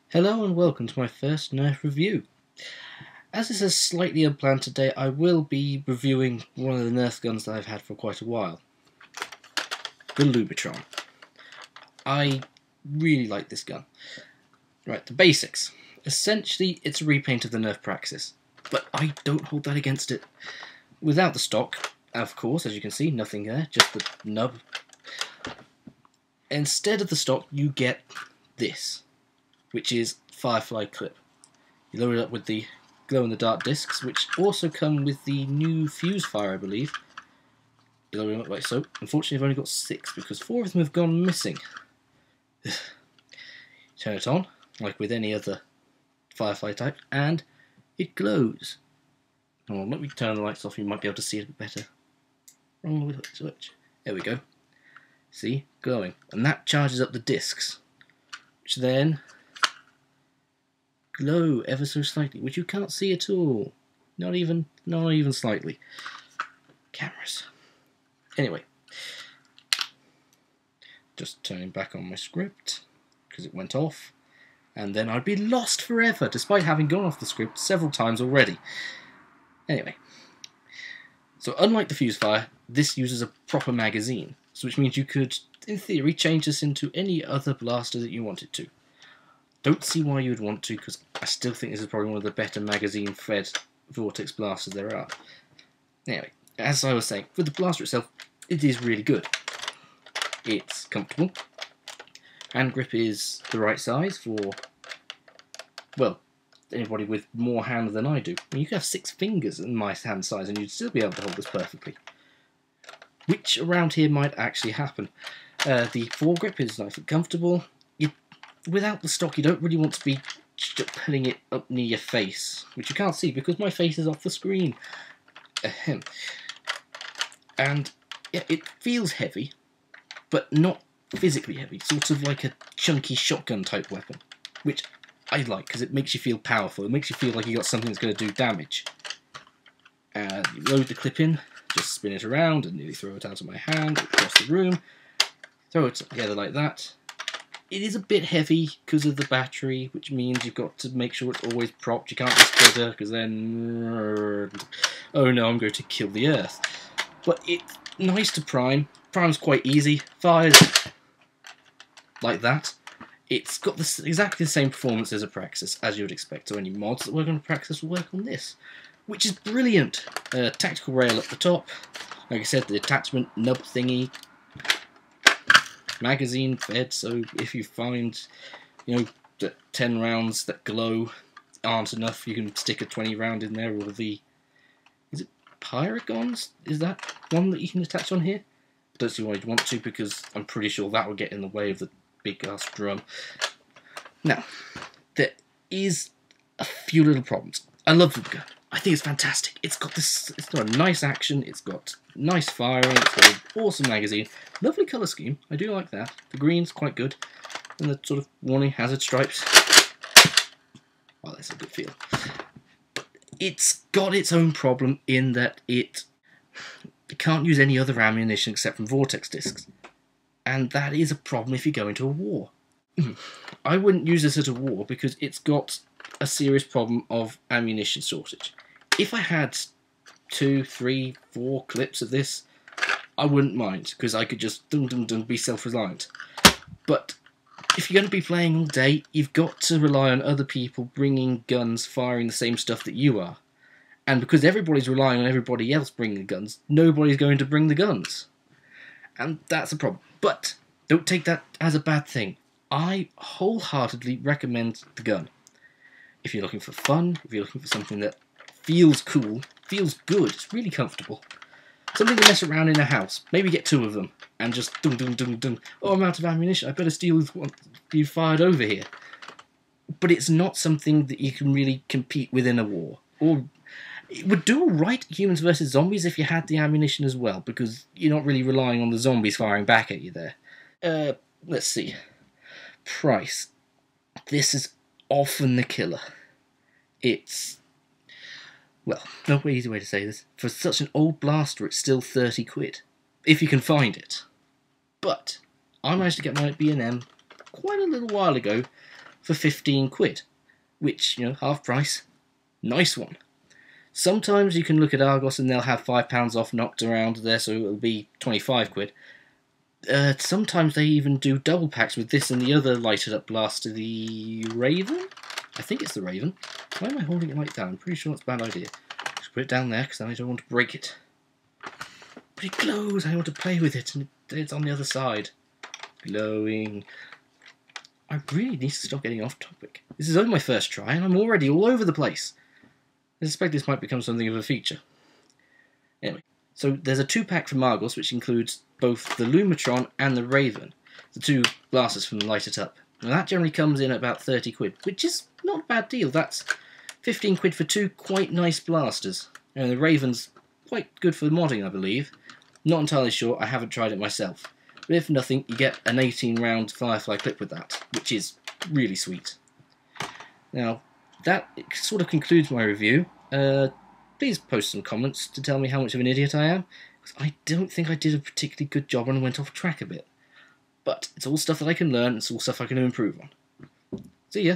Hello and welcome to my first Nerf review. As this is slightly unplanned today, I will be reviewing one of the Nerf guns that I've had for quite a while. The Lumitron. I really like this gun. Right, the basics. Essentially, it's a repaint of the Nerf Praxis, but I don't hold that against it. Without the stock, of course, as you can see, nothing there, just the nub. Instead of the stock, you get this, which is Firefly clip. You load it up with the glow-in-the-dark discs, which also come with the new fuse fire, I believe. You load them up like so. Unfortunately, I've only got 6 because 4 of them have gone missing. Turn it on, like with any other Firefly type, and it glows. Oh, let me turn the lights off, you might be able to see it a bit better. Wrong switch. There we go. See? Glowing. And that charges up the discs, which then glow ever so slightly, which you can't see at all. Not even slightly. Cameras. Anyway, just turning back on my script because it went off, and then I'd be lost forever, despite having gone off the script several times already. Anyway, so unlike the fuse fire, this uses a proper magazine, so which means you could, in theory, change this into any other blaster that you wanted to. Don't see why you would want to, because I still think this is probably one of the better magazine-fed vortex blasters there are. Anyway, as I was saying, with the blaster itself, it is really good. It's comfortable. Hand grip is the right size for, well, anybody with more hand than I do. I mean, you could have 6 fingers in my hand size and you'd still be able to hold this perfectly. Which around here might actually happen. The foregrip is nice and comfortable. Without the stock, you don't really want to be putting it up near your face, which you can't see because my face is off the screen. Ahem. And yeah, it feels heavy, but not physically heavy, sort of like a chunky shotgun type weapon, which I like because it makes you feel powerful. It makes you feel like you got something that's going to do damage. And you load the clip in, just spin it around and nearly throw it out of my hand across the room. Throw it together like that. It is a bit heavy because of the battery, which means you've got to make sure it's always propped. You can't just put it, because then, oh no, I'm going to kill the earth. But it's nice to prime. Prime's quite easy. Fires like that. It's got exactly the same performance as a Praxis, as you would expect. So any mods that work on a Praxis will work on this, which is brilliant. Tactical rail up the top. Like I said, the attachment nub thingy. Magazine fed, so if you find, you know, that 10 rounds that glow aren't enough, you can stick a 20 round in there, or the, is it Pyragons? Is that one that you can attach on here? Don't see why you'd want to, because I'm pretty sure that would get in the way of the big ass drum. Now, there is a few little problems. I love the gun. I think it's fantastic. It's got a nice action, it's got nice firing, it's got an awesome magazine, lovely colour scheme, I do like that. The green's quite good, and the sort of warning hazard stripes. Well, that's a good feel. But it's got its own problem in that it can't use any other ammunition except from vortex discs. And that is a problem if you go into a war. I wouldn't use this at a war because it's got a serious problem of ammunition shortage. If I had 2, 3, 4 clips of this, I wouldn't mind, because I could just be self-reliant. But if you're going to be playing all day, you've got to rely on other people bringing guns, firing the same stuff that you are. And because everybody's relying on everybody else bringing guns, nobody's going to bring the guns. And that's a problem. But don't take that as a bad thing. I wholeheartedly recommend the gun. If you're looking for fun, if you're looking for something that feels cool, feels good, it's really comfortable. Something to mess around in a house. Maybe get 2 of them and just oh, I'm out of ammunition, I better steal one you fired over here. But it's not something that you can really compete with in a war. Or it would do alright, humans versus zombies, if you had the ammunition as well, because you're not really relying on the zombies firing back at you there. Let's see. Price. This is often the killer. It's, well, no easy way to say this. For such an old blaster, it's still 30 quid, if you can find it. But I managed to get my B&M quite a little while ago for 15 quid, which, you know, half price, nice one. Sometimes you can look at Argos and they'll have £5 off knocked around there, so it'll be 25 quid. Sometimes they even do double packs with this and the other lighted up blaster, the Raven? I think it's the Raven. Why am I holding it like that? I'm pretty sure it's a bad idea. Just put it down there because I don't want to break it. But it glows, I want to play with it, and it's on the other side. Glowing. I really need to stop getting off topic. This is only my first try and I'm already all over the place. I suspect this might become something of a feature. Anyway, so there's a 2-pack from Argos which includes both the Lumitron and the Raven, the 2 blasters from Light It Up. Now that generally comes in at about 30 quid, which is not a bad deal. That's 15 quid for 2 quite nice blasters. And the Raven's quite good for modding, I believe. Not entirely sure, I haven't tried it myself. But if nothing, you get an 18-round Firefly clip with that, which is really sweet. Now, that sort of concludes my review. Please post some comments to tell me how much of an idiot I am, because I don't think I did a particularly good job and went off track a bit. But it's all stuff that I can learn, it's all stuff I can improve on. See ya!